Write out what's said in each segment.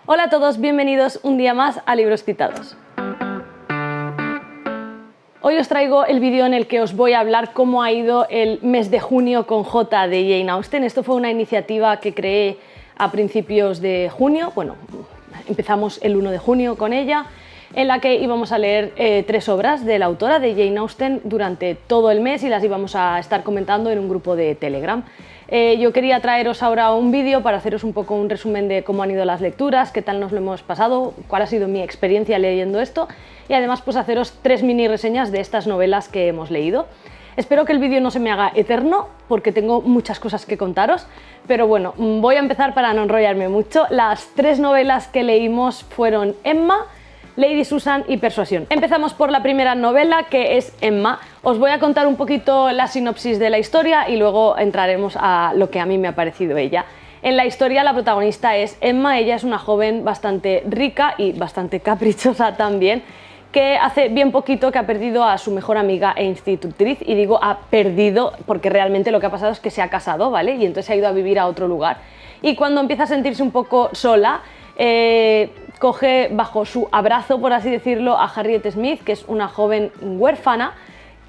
Hola a todos, bienvenidos un día más a Libros Citados. Hoy os traigo el vídeo en el que os voy a hablar cómo ha ido el mes de junio con J de Jane Austen. Esto fue una iniciativa que creé a principios de junio, bueno, empezamos el 1 de junio con ella, en la que íbamos a leer 3 obras de la autora de Jane Austen durante todo el mes y las íbamos a estar comentando en un grupo de Telegram. Yo quería traeros ahora un vídeo para haceros un poco un resumen de cómo han ido las lecturas, qué tal nos lo hemos pasado, cuál ha sido mi experiencia leyendo esto y además pues haceros 3 mini reseñas de estas novelas que hemos leído. Espero que el vídeo no se me haga eterno porque tengo muchas cosas que contaros, pero bueno, voy a empezar para no enrollarme mucho. Las 3 novelas que leímos fueron Emma, Lady Susan y Persuasión. Empezamos por la primera novela, que es Emma. Os voy a contar un poquito la sinopsis de la historia y luego entraremos a lo que a mí me ha parecido ella. En la historia la protagonista es Emma, ella es una joven bastante rica y bastante caprichosa también, que hace bien poquito que ha perdido a su mejor amiga e institutriz, y digo ha perdido porque realmente lo que ha pasado es que se ha casado, ¿vale? Y entonces se ha ido a vivir a otro lugar. Y cuando empieza a sentirse un poco sola, coge bajo su abrazo, por así decirlo, a Harriet Smith, que es una joven huérfana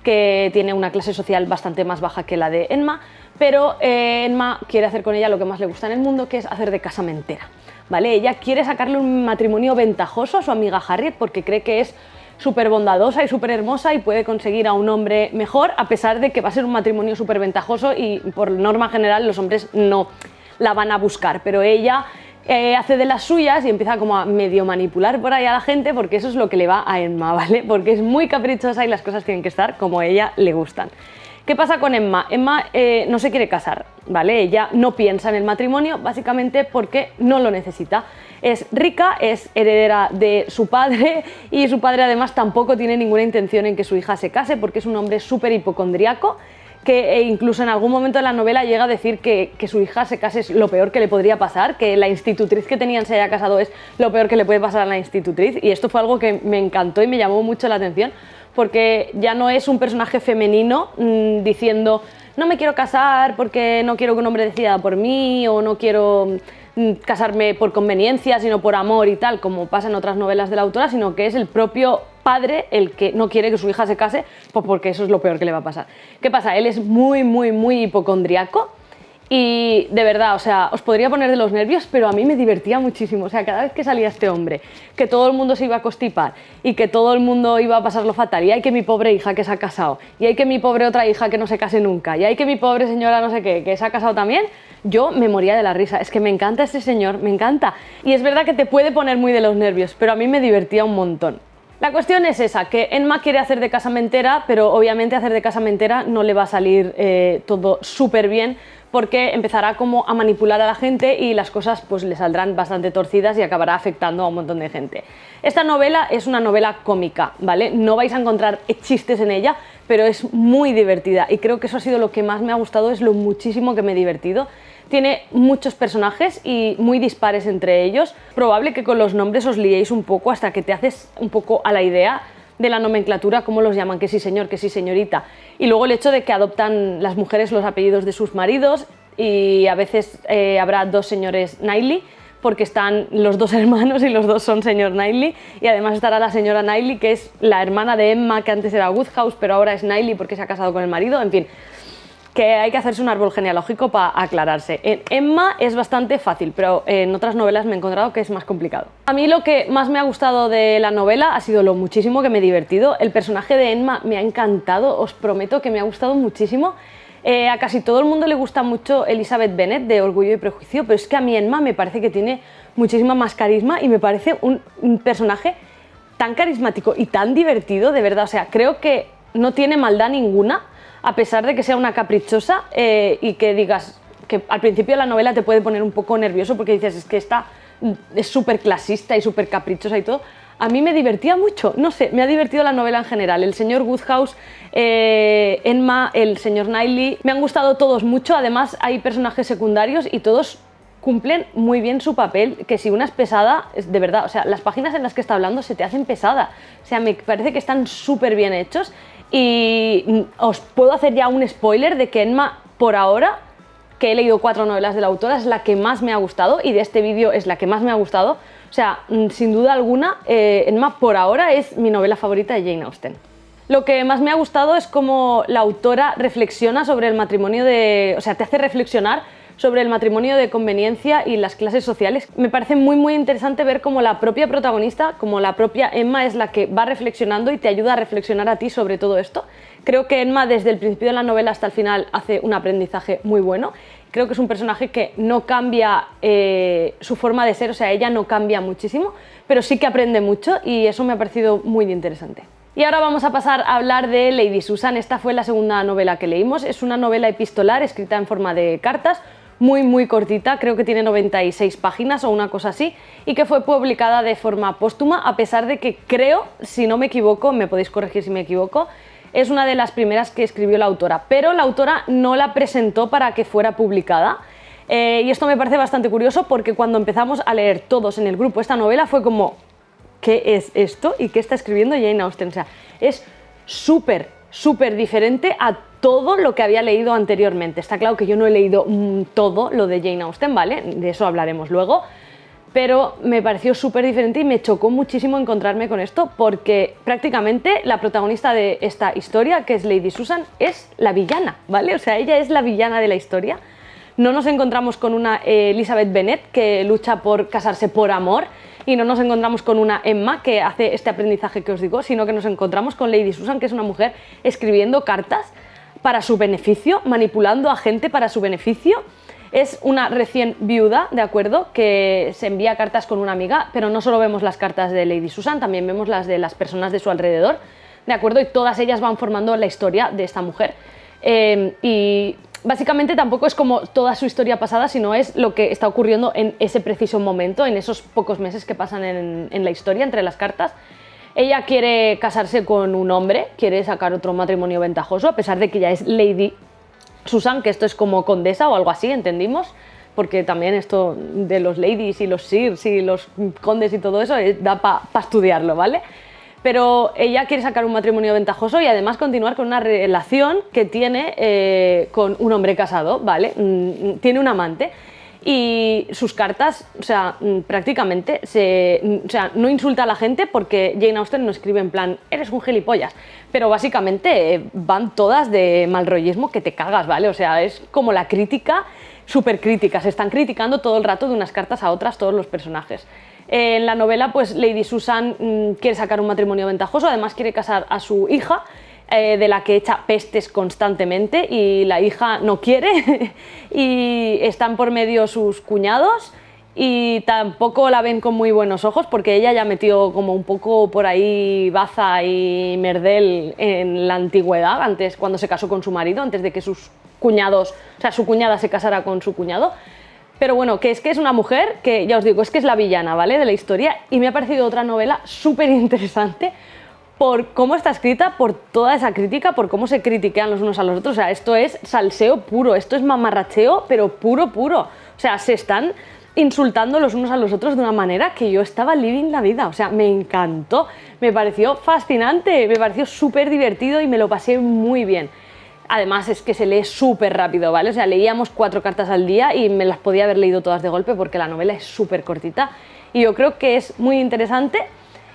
que tiene una clase social bastante más baja que la de Emma, pero Emma quiere hacer con ella lo que más le gusta en el mundo, que es hacer de casamentera, ¿vale? Ella quiere sacarle un matrimonio ventajoso a su amiga Harriet porque cree que es súper bondadosa y súper hermosa y puede conseguir a un hombre mejor, a pesar de que va a ser un matrimonio súper ventajoso y por norma general los hombres no la van a buscar, pero ella hace de las suyas y empieza como a medio manipular por ahí a la gente, porque eso es lo que le va a Emma, ¿vale? Porque es muy caprichosa y las cosas tienen que estar como a ella le gustan. ¿Qué pasa con Emma? Emma no se quiere casar, ¿vale? Ella no piensa en el matrimonio básicamente porque no lo necesita. Es rica, es heredera de su padre y su padre además tampoco tiene ninguna intención en que su hija se case porque es un hombre súper hipocondriaco, que incluso en algún momento de la novela llega a decir que su hija se case es lo peor que le podría pasar, que la institutriz que tenían se haya casado es lo peor que le puede pasar a la institutriz, y esto fue algo que me encantó y me llamó mucho la atención porque ya no es un personaje femenino diciendo no me quiero casar porque no quiero que un hombre decida por mí o no quiero casarme por conveniencia sino por amor y tal, como pasa en otras novelas de la autora, sino que es el propio padre el que no quiere que su hija se case pues porque eso es lo peor que le va a pasar. ¿Qué pasa? Él es muy hipocondriaco y de verdad, o sea, os podría poner de los nervios, pero a mí me divertía muchísimo. O sea, cada vez que salía este hombre, que todo el mundo se iba a constipar y que todo el mundo iba a pasarlo fatal, y hay que mi pobre hija que se ha casado, y hay que mi pobre otra hija que no se case nunca, y hay que mi pobre señora no sé qué, que se ha casado también, yo me moría de la risa. Es que me encanta este señor, me encanta. Y es verdad que te puede poner muy de los nervios, pero a mí me divertía un montón. La cuestión es esa, que Emma quiere hacer de casamentera, pero obviamente hacer de casamentera no le va a salir todo súper bien, porque empezará como a manipular a la gente y las cosas pues le saldrán bastante torcidas y acabará afectando a un montón de gente. Esta novela es una novela cómica, ¿vale? No vais a encontrar chistes en ella, pero es muy divertida y creo que eso ha sido lo que más me ha gustado, es lo muchísimo que me he divertido. Tiene muchos personajes y muy dispares entre ellos. Probable que con los nombres os liéis un poco hasta que te haces un poco a la idea de la nomenclatura, cómo los llaman, que sí señor, que sí señorita. Y luego el hecho de que adoptan las mujeres los apellidos de sus maridos y a veces habrá 2 señores Knightley, porque están los 2 hermanos y los 2 son señor Knightley, y además estará la señora Knightley, que es la hermana de Emma, que antes era Woodhouse, pero ahora es Knightley porque se ha casado con el marido, en fin, que hay que hacerse un árbol genealógico para aclararse. En Emma es bastante fácil, pero en otras novelas me he encontrado que es más complicado. A mí lo que más me ha gustado de la novela ha sido lo muchísimo que me he divertido. El personaje de Emma me ha encantado, os prometo que me ha gustado muchísimo. A casi todo el mundo le gusta mucho Elizabeth Bennet de Orgullo y Prejuicio, pero es que a mí Emma me parece que tiene muchísima más carisma y me parece un personaje tan carismático y tan divertido, de verdad. O sea, creo que no tiene maldad ninguna, a pesar de que sea una caprichosa y que digas que al principio de la novela te puede poner un poco nervioso porque dices es que esta es súper clasista y súper caprichosa y todo. A mí me divertía mucho, no sé, me ha divertido la novela en general. El señor Woodhouse, Emma, el señor Knightley, me han gustado todos mucho. Además hay personajes secundarios y todos cumplen muy bien su papel, que si una es pesada, es de verdad, o sea, las páginas en las que está hablando se te hacen pesada. O sea, me parece que están súper bien hechos. Y os puedo hacer ya un spoiler de que Emma, por ahora, que he leído 4 novelas de la autora, es la que más me ha gustado, y de este vídeo es la que más me ha gustado, O sea, sin duda alguna, Emma por ahora es mi novela favorita de Jane Austen. Lo que más me ha gustado es cómo la autora reflexiona sobre el matrimonio o sea, te hace reflexionar sobre el matrimonio de conveniencia y las clases sociales. Me parece muy interesante ver cómo la propia protagonista, como la propia Emma, es la que va reflexionando y te ayuda a reflexionar a ti sobre todo esto. Creo que Emma desde el principio de la novela hasta el final hace un aprendizaje muy bueno. Creo que es un personaje que no cambia su forma de ser, o sea, ella no cambia muchísimo, pero sí que aprende mucho y eso me ha parecido muy interesante. Y ahora vamos a pasar a hablar de Lady Susan. Esta fue la segunda novela que leímos. Es una novela epistolar escrita en forma de cartas, muy cortita, creo que tiene 96 páginas o una cosa así, y que fue publicada de forma póstuma, a pesar de que creo, si no me equivoco, me podéis corregir si me equivoco, es una de las primeras que escribió la autora, pero la autora no la presentó para que fuera publicada. Y esto me parece bastante curioso porque cuando empezamos a leer todos en el grupo esta novela fue como, ¿qué es esto? ¿Y qué está escribiendo Jane Austen? O sea, es súper diferente a todo lo que había leído anteriormente. Está claro que yo no he leído todo lo de Jane Austen, ¿vale? De eso hablaremos luego, pero me pareció súper diferente y me chocó muchísimo encontrarme con esto porque prácticamente la protagonista de esta historia, que es Lady Susan, es la villana, ¿vale? O sea, ella es la villana de la historia. No nos encontramos con una Elizabeth Bennet que lucha por casarse por amor y no nos encontramos con una Emma que hace este aprendizaje que os digo, sino que nos encontramos con Lady Susan, que es una mujer escribiendo cartas para su beneficio, manipulando a gente para su beneficio. Es una recién viuda, ¿de acuerdo?, que se envía cartas con una amiga, pero no solo vemos las cartas de Lady Susan, también vemos las de las personas de su alrededor, ¿de acuerdo? Y todas ellas van formando la historia de esta mujer. Y básicamente tampoco es como toda su historia pasada, sino es lo que está ocurriendo en ese preciso momento, en esos pocos meses que pasan en la historia, entre las cartas. Ella quiere casarse con un hombre, quiere sacar otro matrimonio ventajoso, a pesar de que ya es Lady Susan, que esto es como condesa o algo así, entendimos, porque también esto de los ladies y los sirs y los condes y todo eso da para estudiarlo, ¿vale? Pero ella quiere sacar un matrimonio ventajoso y además continuar con una relación que tiene con un hombre casado, ¿vale? Tiene un amante. Y sus cartas, o sea, prácticamente, o sea, no insulta a la gente porque Jane Austen no escribe en plan, eres un gilipollas, pero básicamente van todas de malrollismo que te cagas, ¿vale? O sea, es como la crítica, súper crítica, se están criticando todo el rato de unas cartas a otras todos los personajes. En la novela, pues Lady Susan quiere sacar un matrimonio ventajoso, además quiere casar a su hija, de la que echa pestes constantemente y la hija no quiere y están por medio sus cuñados y tampoco la ven con muy buenos ojos porque ella ya metió como un poco por ahí baza y merdel en la antigüedad, antes cuando se casó con su marido, antes de que sus cuñados, o sea, su cuñada se casara con su cuñado. Pero bueno, que es una mujer que, ya os digo, es que es la villana, ¿vale?, de la historia, y me ha parecido otra novela súper interesante por cómo está escrita, por toda esa crítica, por cómo se critiquean los unos a los otros. O sea, esto es salseo puro, esto es mamarracheo, pero puro. O sea, se están insultando los unos a los otros de una manera que yo estaba living la vida. O sea, me encantó, me pareció fascinante, me pareció súper divertido y me lo pasé muy bien. Además es que se lee súper rápido, ¿vale? O sea, leíamos 4 cartas al día y me las podía haber leído todas de golpe porque la novela es súper cortita y yo creo que es muy interesante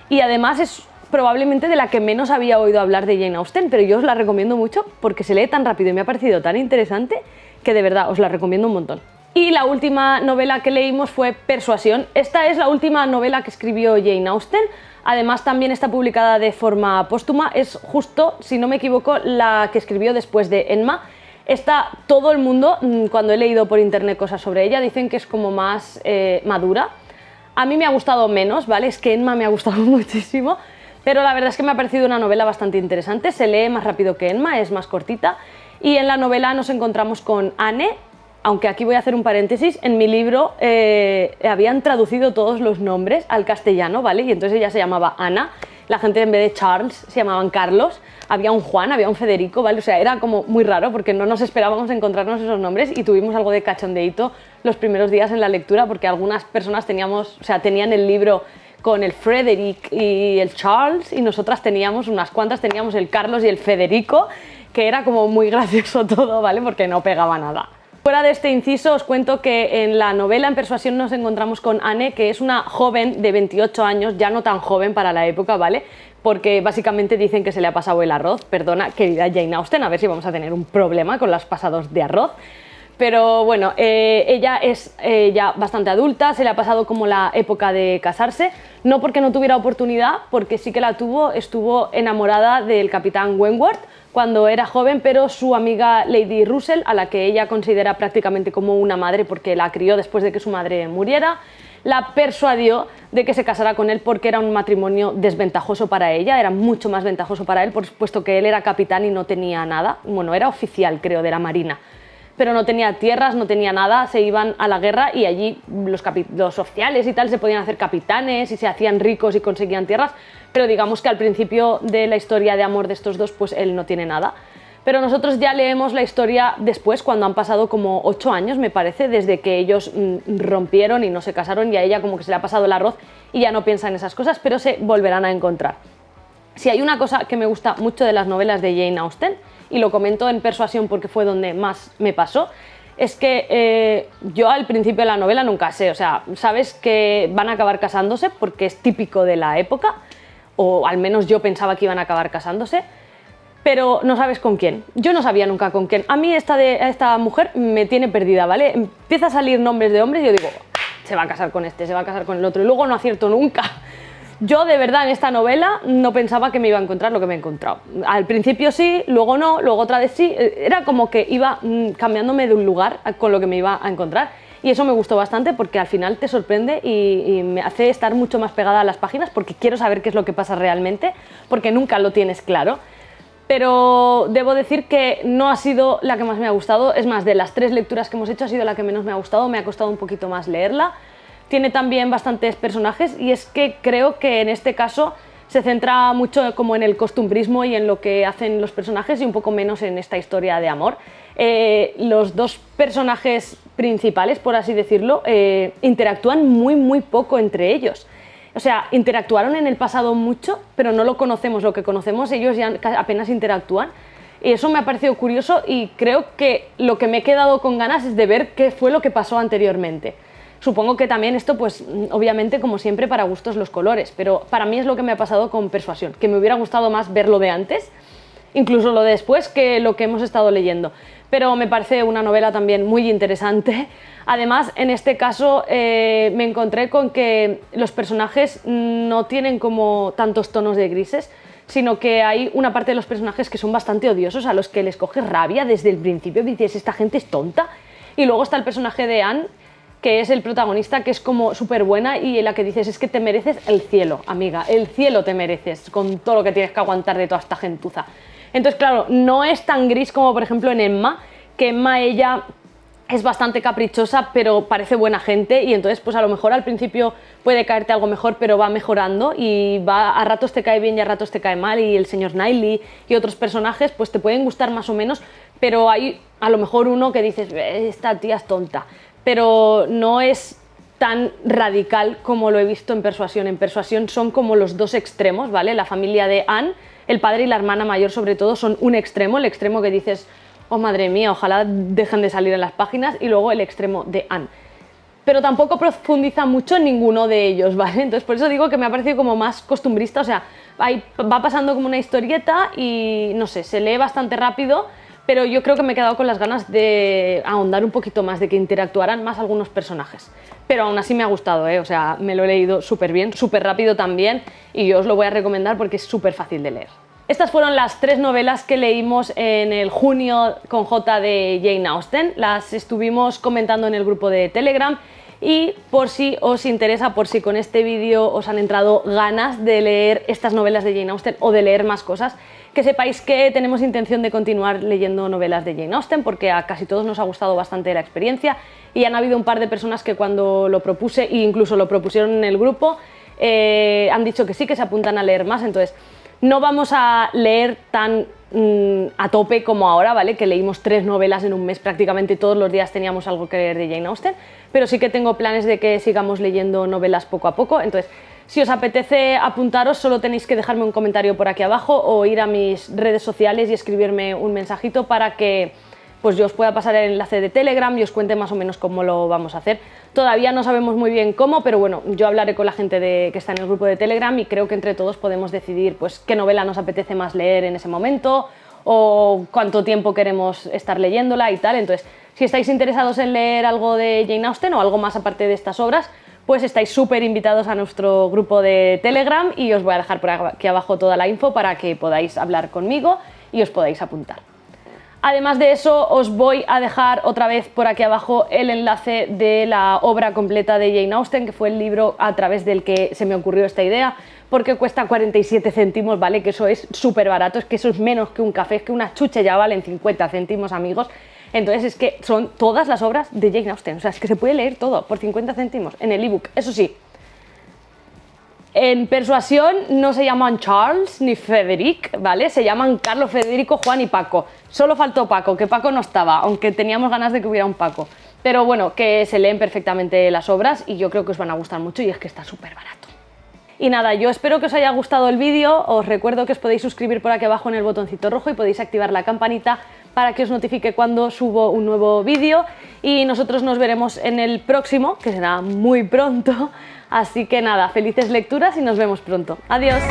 y además es probablemente de la que menos había oído hablar de Jane Austen, pero yo os la recomiendo mucho porque se lee tan rápido y me ha parecido tan interesante que de verdad os la recomiendo un montón. Y la última novela que leímos fue Persuasión. Esta es la última novela que escribió Jane Austen. Además también está publicada de forma póstuma, es justo, si no me equivoco, la que escribió después de Emma. Está todo el mundo, cuando he leído por internet cosas sobre ella, dicen que es como más madura. A mí me ha gustado menos, ¿vale? Es que Emma me ha gustado muchísimo, pero la verdad es que me ha parecido una novela bastante interesante, se lee más rápido que Emma, es más cortita, y en la novela nos encontramos con Anne. Aunque aquí voy a hacer un paréntesis, en mi libro habían traducido todos los nombres al castellano, ¿vale? Y entonces ella se llamaba Ana, la gente en vez de Charles se llamaban Carlos, había un Juan, había un Federico, ¿vale? O sea, era como muy raro porque no nos esperábamos encontrarnos esos nombres y tuvimos algo de cachondeíto los primeros días en la lectura porque algunas personas tenían el libro con el Frederick y el Charles y nosotras teníamos, unas cuantas teníamos el Carlos y el Federico, que era como muy gracioso todo, ¿vale? Porque no pegaba nada. Fuera de este inciso, os cuento que en la novela En Persuasión nos encontramos con Anne, que es una joven de 28 años, ya no tan joven para la época, ¿vale? Porque básicamente dicen que se le ha pasado el arroz. Perdona, querida Jane Austen, a ver si vamos a tener un problema con los pasados de arroz. Pero bueno, ella es ya bastante adulta, se le ha pasado como la época de casarse, no porque no tuviera oportunidad, porque sí que la tuvo, estuvo enamorada del capitán Wentworth cuando era joven, pero su amiga Lady Russell, a la que ella considera prácticamente como una madre porque la crió después de que su madre muriera, la persuadió de que se casara con él porque era un matrimonio desventajoso para ella, era mucho más ventajoso para él, puesto que él era capitán y no tenía nada, bueno, era oficial creo de la marina, pero no tenía tierras, no tenía nada, se iban a la guerra y allí los oficiales y tal se podían hacer capitanes y se hacían ricos y conseguían tierras, pero digamos que al principio de la historia de amor de estos dos pues él no tiene nada. Pero nosotros ya leemos la historia después, cuando han pasado como 8 años, me parece, desde que ellos rompieron y no se casaron, y a ella como que se le ha pasado el arroz y ya no piensa en esas cosas, pero se volverán a encontrar. Si hay una cosa que me gusta mucho de las novelas de Jane Austen, y lo comento en Persuasión porque fue donde más me pasó, es que yo al principio de la novela nunca sé, o sea, sabes que van a acabar casándose porque es típico de la época, o al menos yo pensaba que iban a acabar casándose, pero no sabes con quién. Yo no sabía nunca con quién. A mí esta mujer me tiene perdida, ¿vale? Empieza a salir nombres de hombres y yo digo, se va a casar con este, se va a casar con el otro, y luego no acierto nunca. Yo de verdad en esta novela no pensaba que me iba a encontrar lo que me he encontrado. Al principio sí, luego no, luego otra vez sí. Era como que iba cambiándome de un lugar con lo que me iba a encontrar. Y eso me gustó bastante porque al final te sorprende y me hace estar mucho más pegada a las páginas porque quiero saber qué es lo que pasa realmente, porque nunca lo tienes claro. Pero debo decir que no ha sido la que más me ha gustado. Es más, de las 3 lecturas que hemos hecho ha sido la que menos me ha gustado. Me ha costado un poquito más leerla. Tiene también bastantes personajes y es que creo que en este caso se centra mucho como en el costumbrismo y en lo que hacen los personajes y un poco menos en esta historia de amor. Los dos personajes principales, por así decirlo, interactúan muy poco entre ellos. O sea, interactuaron en el pasado mucho, pero no lo conocemos. Lo que conocemos ellos ya apenas interactúan. Y eso me ha parecido curioso y creo que lo que me he quedado con ganas es de ver qué fue lo que pasó anteriormente. Supongo que también esto, pues obviamente, como siempre, para gustos los colores, pero para mí es lo que me ha pasado con Persuasión, que me hubiera gustado más ver lo de antes, incluso lo de después, que lo que hemos estado leyendo. Pero me parece una novela también muy interesante. Además, en este caso me encontré con que los personajes no tienen como tantos tonos de grises, sino que hay una parte de los personajes que son bastante odiosos, a los que les coges rabia desde el principio y dices, esta gente es tonta. Y luego está el personaje de Anne, que es el protagonista, que es como súper buena y en la que dices, es que te mereces el cielo, amiga, el cielo te mereces, con todo lo que tienes que aguantar de toda esta gentuza. Entonces, claro, no es tan gris como, por ejemplo, en Emma, que Emma ella es bastante caprichosa, pero parece buena gente y entonces, pues a lo mejor al principio puede caerte algo mejor, pero va mejorando y a ratos te cae bien y a ratos te cae mal, y el señor Knightley y otros personajes, pues te pueden gustar más o menos, pero hay a lo mejor uno que dices, esta tía es tonta. Pero no es tan radical como lo he visto en Persuasión. En Persuasión son como los dos extremos, ¿vale? La familia de Anne, el padre y la hermana mayor sobre todo, son un extremo, el extremo que dices, oh madre mía, ojalá dejen de salir en las páginas, y luego el extremo de Anne. Pero tampoco profundiza mucho en ninguno de ellos, ¿vale? Entonces por eso digo que me ha parecido como más costumbrista, o sea, va pasando como una historieta y no sé, se lee bastante rápido, pero yo creo que me he quedado con las ganas de ahondar un poquito más, de que interactuaran más algunos personajes. Pero aún así me ha gustado, o sea, me lo he leído súper bien, súper rápido también, y yo os lo voy a recomendar porque es súper fácil de leer. Estas fueron las 3 novelas que leímos en el junio con J de Jane Austen. Las estuvimos comentando en el grupo de Telegram y por si os interesa, por si con este vídeo os han entrado ganas de leer estas novelas de Jane Austen o de leer más cosas, que sepáis que tenemos intención de continuar leyendo novelas de Jane Austen porque a casi todos nos ha gustado bastante la experiencia y han habido un par de personas que cuando lo propuse, e incluso lo propusieron en el grupo, han dicho que sí, que se apuntan a leer más. Entonces no vamos a leer tan a tope como ahora, ¿vale? Que leímos 3 novelas en un mes, prácticamente todos los días teníamos algo que leer de Jane Austen, pero sí que tengo planes de que sigamos leyendo novelas poco a poco. Entonces, si os apetece apuntaros, solo tenéis que dejarme un comentario por aquí abajo o ir a mis redes sociales y escribirme un mensajito para que pues yo os pueda pasar el enlace de Telegram y os cuente más o menos cómo lo vamos a hacer. Todavía no sabemos muy bien cómo, pero bueno, yo hablaré con la gente que está en el grupo de Telegram y creo que entre todos podemos decidir pues qué novela nos apetece más leer en ese momento o cuánto tiempo queremos estar leyéndola y tal. Entonces, si estáis interesados en leer algo de Jane Austen o algo más aparte de estas obras, pues estáis súper invitados a nuestro grupo de Telegram y os voy a dejar por aquí abajo toda la info para que podáis hablar conmigo y os podáis apuntar. Además de eso, os voy a dejar otra vez por aquí abajo el enlace de la obra completa de Jane Austen, que fue el libro a través del que se me ocurrió esta idea, porque cuesta 47 céntimos, ¿vale? Que eso es súper barato, es que eso es menos que un café, es que una chuche ya valen 50 céntimos, amigos. Entonces es que son todas las obras de Jane Austen, o sea, es que se puede leer todo por 50 céntimos en el ebook. Eso sí, en Persuasión no se llaman Charles ni Frederick, ¿vale? Se llaman Carlos, Federico, Juan y Paco. Solo faltó Paco, que Paco no estaba, aunque teníamos ganas de que hubiera un Paco. Pero bueno, que se leen perfectamente las obras y yo creo que os van a gustar mucho y es que está súper barato. Y nada, yo espero que os haya gustado el vídeo. Os recuerdo que os podéis suscribir por aquí abajo en el botoncito rojo y podéis activar la campanita para que os notifique cuando subo un nuevo vídeo. Y nosotros nos veremos en el próximo, que será muy pronto. Así que nada, felices lecturas y nos vemos pronto. ¡Adiós!